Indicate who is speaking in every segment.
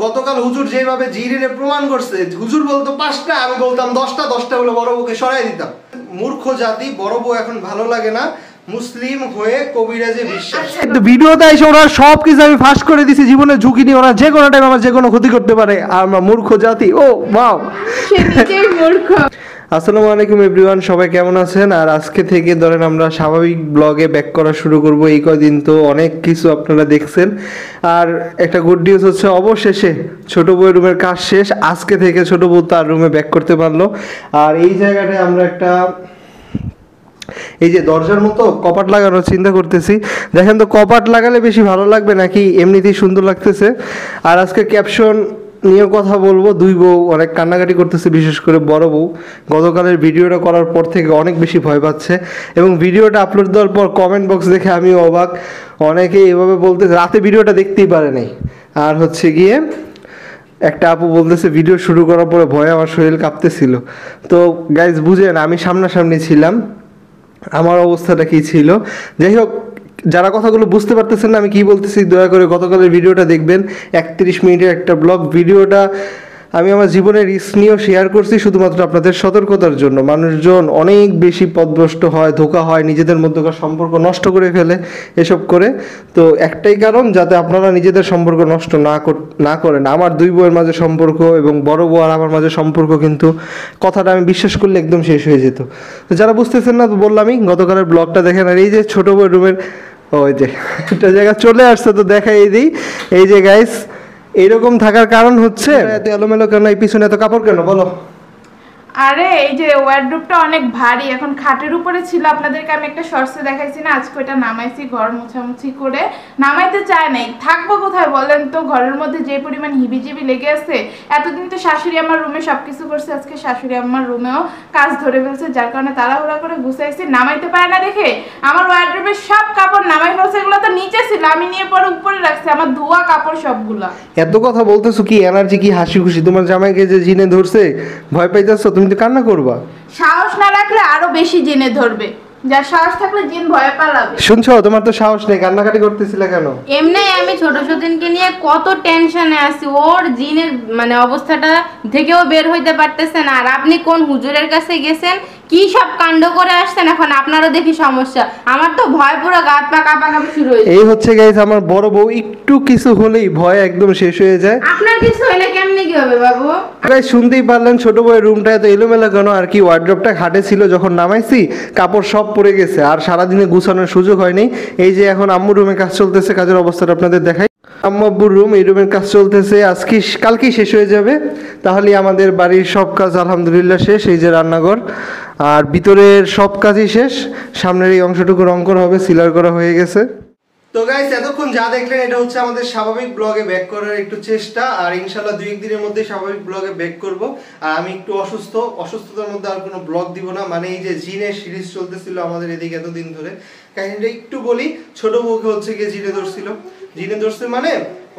Speaker 1: গতকাল হুজুর যেভাবে জিরে প্রমাণ করছে, হুজুর বলতো 5টা, আমি বলতাম 10টা, 10টা বলে বড় বউকে সরাই দিতাম। মূর্খ জাতি, বড় বউ এখন ভালো লাগে না, মুসলিম হয়ে কবিরাজে বিশ্বাস।
Speaker 2: কিন্তু ভিডিওতে এসে ওরা সবকিছু আমি ফাঁস করে দিছি, জীবনে ঝুঁকি নিয়ে ওরা যে কোনো টাইম আমার যে কোনো ক্ষতি করতে পারে, আর আমরা মূর্খ জাতি। ও ওয়াও,
Speaker 3: সে নিজেই মূর্খ।
Speaker 2: আসসালামু আলাইকুম এভরিওয়ান, সবাই কেমন আছেন? আর আজকে থেকে ধরেন আমরা স্বাভাবিক ব্লগে ব্যাক করা শুরু করব। এই কয়দিন তো অনেক কিছু আপনারা দেখছেন, আর একটা গুড নিউজ হচ্ছে অবশেষে ছোট বউয়ের রুমের কাজ শেষ। আজকে থেকে ছোট বউ তার রুমে ব্যাক করতে পারলো। আর এই জায়গাটায় আমরা একটা এই যে দরজার মতো কপাট লাগানোর চিন্তা করতেছি। দেখেন তো কপাট লাগালে বেশি ভালো লাগবে নাকি এমনিতেই সুন্দর লাগতেছে। আর আজকে ক্যাপশন নিয়ে কথা বলবো। দুই বউ অনেক কান্নাকাটি করতেছে, বিশেষ করে বড় বউ গতকালের ভিডিওটা করার পর থেকে অনেক বেশি ভয় পাচ্ছে, এবং ভিডিওটা আপলোড দেওয়ার পর কমেন্ট বক্স দেখে আমি অবাক। অনেকে এভাবে বলতেছে রাতে ভিডিওটা দেখতেই পারে নাই। আর হচ্ছে গিয়ে একটা আপু বলতেছে ভিডিও শুরু করার পরে ভয়ে আমার শরীর কাঁপতেছিল। তো গাইজ বুঝেন, আমি সামনাসামনি ছিলাম, আমার অবস্থাটা কী ছিল। যাই হোক, যারা কথাগুলো বুঝতে পারতেছেন না আমি কি বলতেছি, দয়া করে গতকালের ভিডিওটা দেখবেন। 31 মিনিটের একটা ব্লগ ভিডিওটা আমি আমার জীবনের রিস্ক নিয়েও শেয়ার করছি শুধুমাত্র আপনাদের সতর্কতার জন্য। মানুষজন অনেক বেশি পথভ্রষ্ট হয়, ধোঁকা হয়, নিজেদের মধ্যকার সম্পর্ক নষ্ট করে ফেলে এসব করে। তো একটাই কারণ, যাতে আপনারা নিজেদের সম্পর্ক নষ্ট না করেন। আমার দুই বউয়ের মাঝে সম্পর্ক এবং বড় বউ আর আমার মাঝে সম্পর্ক, কিন্তু কথাটা আমি বিশ্বাস করলে একদম শেষ হয়ে যেত। তো যারা বুঝতেছেন না, তো বললামই গতকালের ব্লগটা দেখেন। আর এই যে ছোটো বউয়ের রুমের ওই যে একটা জায়গা চলে আসছে, তো দেখাই দিই। এই যে গাইস, এইরকম থাকার কারণ হচ্ছে এত এলোমেলো কেন, এই পিছনে এত কাপড় কেন বলো?
Speaker 3: আরে এই যে ওয়ার্ডরোবটা অনেক ভারী, এখন খাটের উপরে ছিল, আপনাদেরকে আমি একটা শর্টসে দেখাইছি না, আজকে ওটা নামাইছি ঘর মোছামুছি করে। নামাইতে চায় নাই, থাকবো কোথায় বলেন তো? ঘরের মধ্যে যে পরিমাণ হিবিজিবি লেগে আছে। এতদিন তো শাশুড়ি আমার রুমে সবকিছু করছে, আজকে শাশুড়ি আমার রুমেও কাজ ধরে ফেলছে, যার কারণে তাড়াহুড়া করে গুছাইছি। নামাইতে পারে না দেখে আমার ওয়ার্ডরোবের সব কাপড় নামাই ফেলছে। এগুলো তো নিচে ছিল, আমি নিয়ে পরে উপরে রাখছি, আমার ধোয়া কাপড় সবগুলা।
Speaker 2: এত কথা বলতেছো কি এনার্জি, কি হাসি খুশি? তোমার জামাইকে যে জিনে ধরছে ভয় পাইতেছো, তুমি তো কান্না করবা।
Speaker 3: সাহস না রাখলে আরো বেশি জিনে ধরবে, যার সাহস থাকলে জিন ভয় পালাবে।
Speaker 2: শুনছো, তোমার তো সাহস নেই, কান্নাকাটি করতেছিলে কেন?
Speaker 4: এমনি আমি ছোট সতীনকে নিয়ে কত টেনশনে আছি, ওর জিনের মানে অবস্থাটা থেকেও বের হইতে পারতেছে না। আর আপনি কোন হুজুরের কাছে গেছেন, কি সব কাণ্ড করে আসছেন, এখন আপনারও দেখি সমস্যা। আমার তো ভয় পুরো গাত পা কাঁপাকাঁপি শুরু হয়েছে।
Speaker 2: এই হচ্ছে গাইস আমার বড় বউ, একটু কিছু হলেই ভয় একদম শেষ হয়ে যায়।
Speaker 4: আপনার কিছু হইলে কেমনে কি হবে বাবু?
Speaker 2: গাইস শুনতেই পারলেন, ছোট বউয়ের রুমটা এত এলোমেলো কেন। আর কি ওয়ার্ড্রপটা খাটে ছিল, যখন নামাইছি কাপড় সব পড়ে গেছে, আর সারাদিনে গুছানোর সুযোগ হয়নি। এই যে এখন আম্মুর রুমে কাজ চলতেছে, কাজের অবস্থাটা আপনাদের দেখাই। আম্মু আব্বুর রুম, এই রুমের কাজ চলতেছে, আজকে কালকেই শেষ হয়ে যাবে। তাহলে আমাদের বাড়ির সব কাজ আলহামদুলিল্লাহ শেষ। এই যে রান্নাঘর, আর ভিতরের সব কাজই শেষ। সামনের এই অংশটুকু রং করা হবে, সিলার করা হয়ে গেছে।
Speaker 1: তো গাইস, এতক্ষণ যা দেখলেন এটা হচ্ছে আমাদের স্বাভাবিক ব্লগে ব্যাক করার একটু চেষ্টা। আর ইনশাল্লাহ 2-1 দিনের মধ্যে স্বাভাবিক ব্লগে ব্যাক করব। আর আমি একটু অসুস্থতার মধ্যে আর কোনো ব্লগ দিব না। মানে এই যে জিনের সিরিজ চলতেছিল আমাদের এদিকে এতদিন ধরে, কাহিনীটা একটু বলি। ছোট বউকে হচ্ছে গিয়ে জিনে ধরছিল। জিনে ধরছে মানে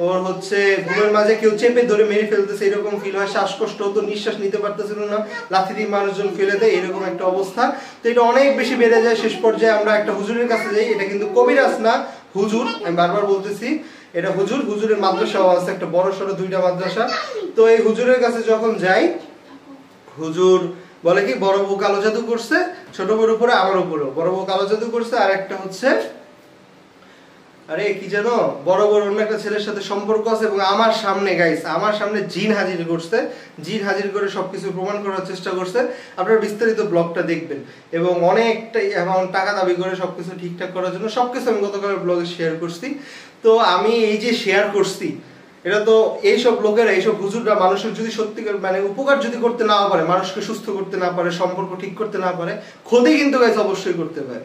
Speaker 1: ওর হচ্ছে ঘুমের মাঝে কেউ চেপে ধরে মেরে ফেলতেছে, এরকম ফিল হয়। শ্বাসকষ্ট হতো, নিঃশ্বাস নিতে পারতেছিল না, লাথি দিয়ে মানুষজন ফেলে দেয়, এরকম একটা অবস্থা। তো এটা অনেক বেশি বেড়ে যায়, শেষ পর্যায়ে আমরা একটা হুজুরের কাছে যাই। এটা কিন্তু কবিরাজ না, হুজুর, আমি বারবার বলতেছি এটা হুজুর। হুজুরের মাদ্রাসাও আছে, একটা বড় সড়ো 2টা মাদ্রাসা। তো এই হুজুরের কাছে যখন যাই, হুজুর বলে কি বড় বউ কালো জাদু করছে, ছোট বউর উপরে আমার উপরেও বড় বউ কালো জাদু করছে। আর একটা হচ্ছে আরে কি জানো, বড় বড় অন্য একটা ছেলের সাথে সম্পর্ক আছে, এবং আমার সামনে গাইস, আমার সামনে জিন হাজির করছে। জিন হাজির করে সবকিছু প্রমাণ করার চেষ্টা করছে। আপনারা বিস্তারিত ব্লগটা দেখবেন, এবং অনেকটা অ্যামাউন্ট টাকা দাবি করে সবকিছু ঠিকঠাক করার জন্য। সবকিছু আমি গতকালের ব্লগে শেয়ার করছি। তো আমি এই যে শেয়ার করছি, এটা তো এইসব লোকেরা, এইসব হুজুররা মানুষের যদি সত্যিকার মানে উপকার যদি করতে না পারে, মানুষকে সুস্থ করতে না পারে, সম্পর্ক ঠিক করতে না পারে, ক্ষতি কিন্তু গাইস অবশ্যই করতে পারে।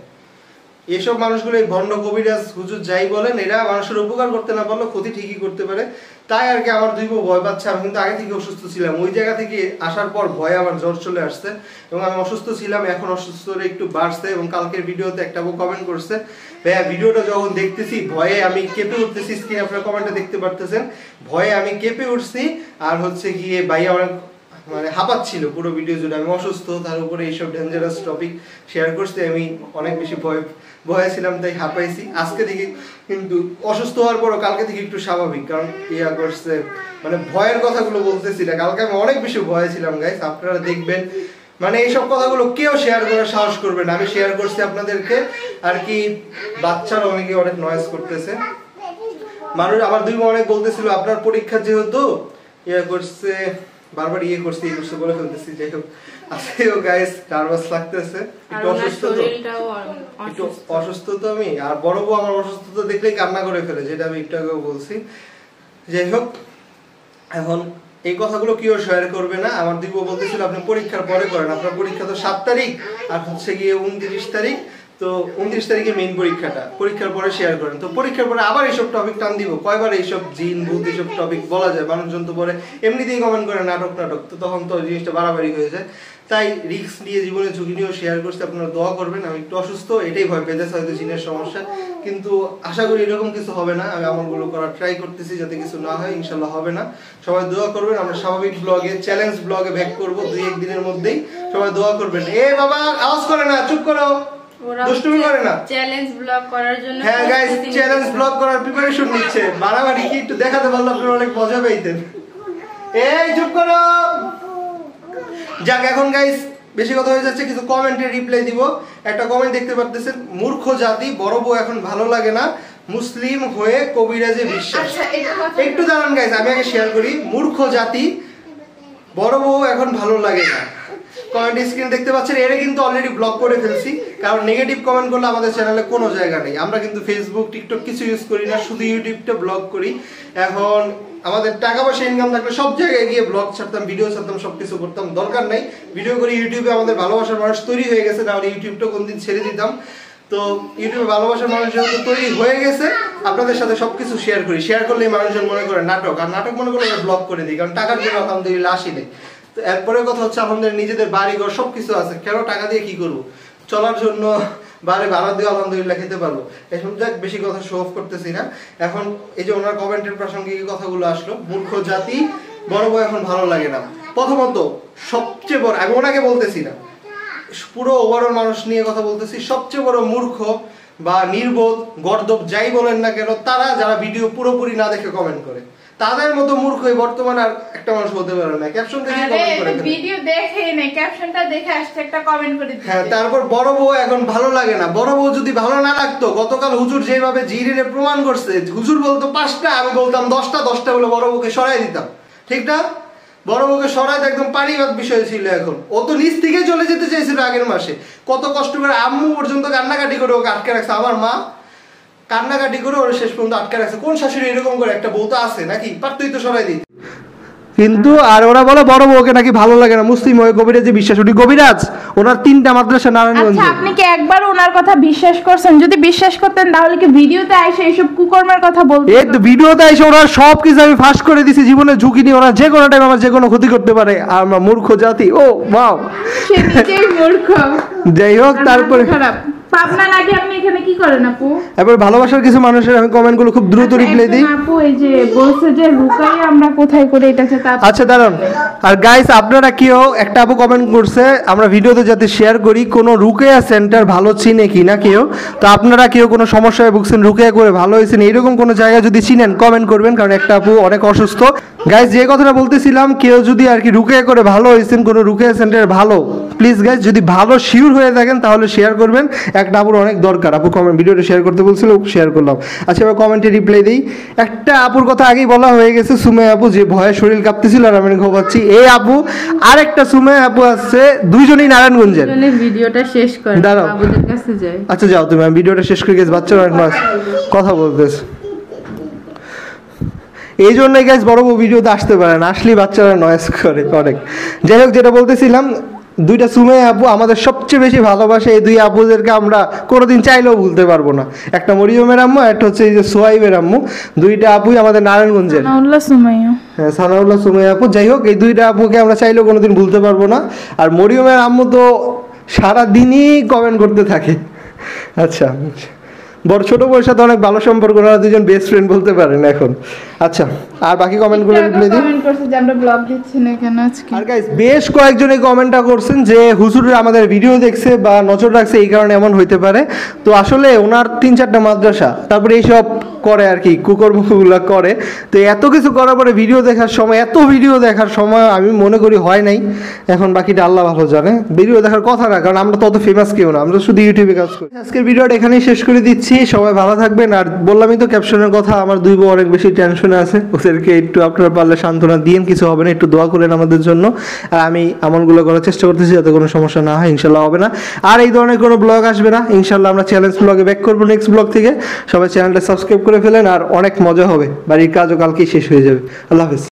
Speaker 1: এসব মানুষগুলো এই ভণ্ড কবিরাজ হুজুর যাই বলেন, এরা মানুষের উপকার করতে না পারলেও ক্ষতি ঠিকই করতে পারে। তাই আর কি আমার দুই বউ ভয় পাচ্ছে। আমি কিন্তু আগে থেকে অসুস্থ ছিলাম, ওই জায়গা থেকে আসার পর ভয়ে আমার জ্বর চলে আসছে, এবং আমি অসুস্থ ছিলাম। এখন অসুস্থতা একটু বাড়ছে, এবং কালকের ভিডিওতে একটা বউ কমেন্ট করছে, ভাইয়া ভিডিওটা যখন দেখতেছি ভয়ে আমি কেঁপে উঠতেছি। স্ক্রিনে আপনারা কমেন্টটা দেখতে পারতেছেন, ভয়ে আমি কেঁপে উঠছি। আর হচ্ছে গিয়ে ভাইয়া অনেক মানে হাঁপাচ্ছিল পুরো ভিডিও জুড়ে। আমি অসুস্থ, তার উপরে এইসব ডেঞ্জারাস টপিক শেয়ার করতে আমি অনেক বেশি ভয়ে ছিলাম, তাই হাঁপাইছি। আজকে থেকে কিন্তু অসুস্থ হওয়ার পরও কালকে থেকে একটু স্বাভাবিক, কারণ ইয়া করছে মানে ভয়ের কথাগুলো বলতেছি না, কালকে আমি অনেক বেশি ভয়ে ছিলাম গাইস। আপনারা দেখবেন মানে এইসব কথাগুলো কেউ শেয়ার করার সাহস করবে না, আমি শেয়ার করছি আপনাদেরকে আর কি। বাচ্চারা অনেকে অনেক নয়েজ করতেছে, মানুষ আমার দুই অনেক বলতেছিল আপনার পরীক্ষা যেহেতু ইয়ে করছে, বারবার ইয়ে করছে বলে ফেলতেছি। যাই হোক আজকেও গাইস নার্ভাস লাগতেছে, একটু অসুস্থ তো, একটু অসুস্থ তো আমি। আর বড় বউ আমার অসুস্থতা দেখলেই কান্না করে ফেলে, যেটা আমি একটু আগেও বলছি। যাই হোক এখন এই কথাগুলো কেউ শেয়ার করবে না। আমার দুই বউ বলতেছিল আপনি পরীক্ষার পরে করেন, আপনার পরীক্ষা তো 7 তারিখ আর হচ্ছে গিয়ে 29 তারিখ, তো 29 তারিখে মেইন পরীক্ষাটা, পরীক্ষার পরে শেয়ার করেন। তো পরীক্ষার পরে আবার এইসব টপিক টান দিব, কয়বার এইসব জিন ভূত এইসব টপিক বলা যায়? মানুষজন তো পরে এমনিতেই কমেন্ট করে নাটক, তো তখন তো জিনিসটা বাড়াবাড়ি হয়ে যায়। তাই রিস্ক নিয়ে জীবনে ঝুঁকি নিয়েও শেয়ার করতে আপনারা দোয়া করবেন। আমি একটু অসুস্থ, এটাই ভয় পেতেছে হয়তো জিনের সমস্যা, কিন্তু আশা করি এরকম কিছু হবে না। আমি আমলগুলো করার ট্রাই করতেছি যাতে কিছু না হয়, ইনশাল্লাহ হবে না। সবাই দোয়া করবেন। আমরা স্বাভাবিক ব্লগে, চ্যালেঞ্জ ব্লগে ব্যাক করবো 2-1 দিনের মধ্যেই, সবাই দোয়া করবেন। এ বাবা আওয়াজ করে না, চুপ করো, দুষ্টুমি করে না।
Speaker 4: চ্যালেঞ্জ ব্লগ করার জন্য
Speaker 1: হ্যাঁ গাইস, চ্যালেঞ্জ ব্লগ করার প্রিপারেশন নিচ্ছে। বাড়াবাড়ি কি একটু দেখাতে পারলে আপনারা অনেক মজা পাইতেন। এই চুপ করো। যাক এখন গাইস বেশি কথা হয়ে যাচ্ছে, কিছু কমেন্টে রিপ্লাই দিব। একটা কমেন্ট দেখতে পারতেছেন, মূর্খ জাতি, বড় বউ এখন ভালো লাগে না, মুসলিম হয়ে কবিরাজে বিশ্বাস। একটু দাঁড়ান গাইস, আমি আগে শেয়ার করি। মূর্খ জাতি, বড় বউ এখন ভালো লাগে না, কমেন্ট স্ক্রিন দেখতে পাচ্ছেন। এর কিন্তু অলরেডি ব্লক করে ফেলছি, কারণ নেগেটিভ কমেন্ট করলে আমাদের চ্যানেলে কোনো জায়গা নেই। আমরা কিন্তু ফেসবুক, টিকটক কিছু ইউজ করি না, শুধু ইউটিউবটা ব্লগ করি। এখন আমাদের টাকা পয়সা ইনকাম থাকলে সব জায়গায় গিয়ে ব্লগ ছাড়তাম, ভিডিও ছাড়তাম, সবকিছু করতাম, দরকার নাই। ভিডিও করি ইউটিউবে, আমাদের ভালোবাসার মানুষ তৈরি হয়ে গেছে, নাহলে ইউটিউবটা কোনদিন ছেড়ে দিতাম। তো ইউটিউবে ভালোবাসার মানুষ যেহেতু তৈরি হয়ে গেছে, আপনাদের সাথে সবকিছু শেয়ার করি। শেয়ার করলে মানুষজন মনে করে নাটক, আর নাটক মনে করলে ব্লগ করে দিই, কারণ টাকার জন্য আলহামদুলিল্লাহ আসি নেই। তো এরপরে কথা হচ্ছে আমাদের নিজেদের বাড়িঘর সবকিছু আছে, কেন টাকা দিয়ে কি করবো? চলার জন্য বাড়ি ভাড়া দিয়ে আলহামদুলিল্লাহ খেতে পারবো। এসব যাক, বেশি কথা শো অফ করতেছি না। এখন এই যে ওনার কমেন্টের প্রসঙ্গে এই কথাগুলো আসলো, মূর্খ জাতি, বড় বউ এখন ভালো লাগে না। প্রথমত সবচেয়ে বড়, আমি ওনাকে বলতেছি না, পুরো ওভারঅল মানুষ নিয়ে কথা বলতেছি, সবচেয়ে বড় মূর্খ বা নির্বোধ, গর্দভ যাই বলেন না কেন, তারা যারা ভিডিও পুরোপুরি না দেখে কমেন্ট করে। তাদের মতো মূর্খ বর্তমানে আর একটা মানুষ হতে পারে না। ক্যাপশন দেখে কমেন্ট করে ফেলে,
Speaker 3: ভিডিও দেখেই না, ক্যাপশনটা দেখে আসছে একটা কমেন্ট করে দিতে।
Speaker 1: হ্যাঁ, তারপর বড় বউ এখন ভালো লাগে না। বড় বউ যদি ভালো না লাগতো, গতকাল হুজুর যেভাবে জিরিরে প্রমাণ করছে, হুজুর বলতো 5টা, আমি বলতাম 10টা বলে বড় বউকে সরাই দিতাম, ঠিক না? বড় বউকে সরাইতে একদম পারিবারিক বিষয় ছিল। এখন ও তো নিজ থেকে চলে যেতে চাইছিল আগের মাসে, কত কষ্ট করে আম্মু পর্যন্ত কান্নাকাটি করে ওকে আটকে রাখছে। আমার মা কান্নাকাটি করে ওর শেষ পর্যন্ত আটকে রাখছে। কোন শাশুড়ি এরকম করে? একটা বউ তো আছে নাকি, পারতই তো সরাই দিই।
Speaker 2: কিন্তু আর ওরা বলে বড় বউকে নাকি ভালো লাগে না, মুসলিম হয়ে কবিরাজে বিশ্বাস। উনি কবিরাজ, ওনার 3টা মাদ্রাসা নারায়ণগঞ্জে।
Speaker 3: আচ্ছা, আপনি কি একবার ওনার কথা বিশ্বাস করছেন? যদি বিশ্বাস করতেন তাহলে কি ভিডিওতে আইসা এইসব কুকর্মের কথা বলতেন?
Speaker 2: এই তো ভিডিওতে এসে ওরা সব কিছু আমি ফাঁস করে দিছি, জীবনে ঝুঁকি নিয়ে ওরা যে কোনো টাইম আমার যে কোনো ক্ষতি করতে পারে। আর আমরা মূর্খ জাতি, ও ওয়াও,
Speaker 3: সে নিজেই মূর্খ।
Speaker 2: যাই হোক, তারপরে
Speaker 3: খারাপ পাবনা নাকি আপনি এখানে কি করেন আপু?
Speaker 2: এবার ভালোবাসার কিছু মানুষের আমি কমেন্টগুলো খুব দ্রুত রিপ্লাই দিই।
Speaker 3: আপু এই যে বলছে যে রুকাই আমরা কোথায় করে এটা সেটা।
Speaker 2: আচ্ছা দাঁড়ান। আর গাইস, আপনারা কেউ একটা আপু কমেন্ট করছে আমরা ভিডিওতে যাতে শেয়ার করি, কোনো রুকেয়া সেন্টার ভালো চিনে কি না কেউ। তো আপনারা কেউ কোনো সমস্যায় ভুগছেন, রুকেয়া করে ভালো হয়েছেন, এরকম কোনো জায়গা যদি চিনেন কমেন্ট করবেন, কারণ একটা আপু অনেক অসুস্থ। গাইস, যে কথাটা বলতেছিলাম, কেউ যদি আর কি রুকেয়া করে ভালো হয়েছেন, কোনো রুকেয়া সেন্টার ভালো, প্লিজ গাইস যদি ভালো শিওর হয়ে থাকেন তাহলে শেয়ার করবেন। একটা আপুর অনেক দরকার, আপু কমেন্ট ভিডিওটা শেয়ার করতে বলছিল, শেয়ার করলাম। আচ্ছা, এবার কমেন্টে রিপ্লাই দিই। একটা আপুর কথা আগেই বলা হয়ে গেছে, সুমে আপু, যে ভয়ে শরীর কাঁপতেছিল আর আমি ঘুমাচ্ছি। এই আপু, আরেকটা সুমে আপু আছে, দুইজনই নারায়ণগঞ্জের।
Speaker 4: ভিডিওটা শেষ করে
Speaker 2: দাঁড়াও,
Speaker 4: বাবুদের কাছে যাই।
Speaker 2: আচ্ছা যাও তুমি, আমি ভিডিওটা শেষ করে গেছি, বাচ্চারা অনেক নয় কথা বলতেছে। এই জন্যই গাইস বড় বউ ভিডিওতে আসতে পারে না, আসলেই বাচ্চারা নয়েজ করে অনেক। যাই হোক, যেটা বলতেছিলাম, 2টা সুমে আপু আমাদের সবচেয়ে বেশি ভালোবাসে। এই 2 আপুদেরকে আমরা কোনোদিন চাইলেও ভুলতে পারবো না। একটা মরিয়মের আম্মু, একটা হচ্ছে এই যে সোয়াইবের আম্মু। 2টা আপুই আমাদের নারায়ণগঞ্জের।
Speaker 3: সানাউল্লাহ সুমাইয়া।
Speaker 2: হ্যাঁ, সানাউল্লাহ সুমাইয়া আপু। যাই হোক, এই 2টা আপুকে আমরা চাইলেও কোনোদিন ভুলতে পারবো না। আর মরিয়মের আম্মু তো সারাদিনই কমেন্ট করতে থাকে। আচ্ছা, বড় ছোট বউয়ের সাথে অনেক ভালো সম্পর্ক, ওরা দুজন বেস্ট ফ্রেন্ড বলতে পারেন এখন। আচ্ছা, আর বাকি কমেন্টগুলো রিপ্লাই দিই।
Speaker 3: কমেন্ট করছে যে আমরা ব্লগ দিচ্ছি না কেন আজকে।
Speaker 2: আর গাইস বেশ কয়েকজন এই কমেন্টটা করছেন যে হুজুর আমাদের ভিডিও দেখছে বা নজর রাখছে, এই কারণে এমন হইতে পারে। তো আসলে ওনার 3-4টা মাদ্রাসা, তারপরে এইসব করে আর কি, কুকর্মগুলো করে। তো এত কিছু করার পরে ভিডিও দেখার সময়, এত ভিডিও দেখার সময় আমি মনে করি হয় নাই। এখন বাকিটা আল্লাহ ভালো জানে। ভিডিও দেখার কথা না, কারণ আমরা তত ফেমাস কেউ না, আমরা শুধু ইউটিউবে কাজ করি। আজকের ভিডিওটা এখানেই শেষ করে দিচ্ছি। সবাই ভালো থাকবেন। আর বললামই তো ক্যাপশনের কথা, আমার 2 বউ অনেক বেশি টেনশনে আছে, ওদেরকে একটু আপনারা পারলে সান্ত্বনা দিন, কিছু হবে না, একটু দোয়া করেন আমাদের জন্য। আর আমি আমলগুলো করার চেষ্টা করতেছি যাতে কোনো সমস্যা না হয়, ইনশাল্লাহ হবে না। আর এই ধরনের কোনো ব্লগ আসবে না ইনশাল্লাহ, আমরা চ্যালেঞ্জ ব্লগে ব্যাক করবো নেক্সট ব্লগ থেকে। সবাই চ্যানেলটা সাবস্ক্রাইব করে ফেলেন, আর অনেক মজা হবে। বাড়ির কাজও কালকেই শেষ হয়ে যাবে। আল্লাহ হাফেজ।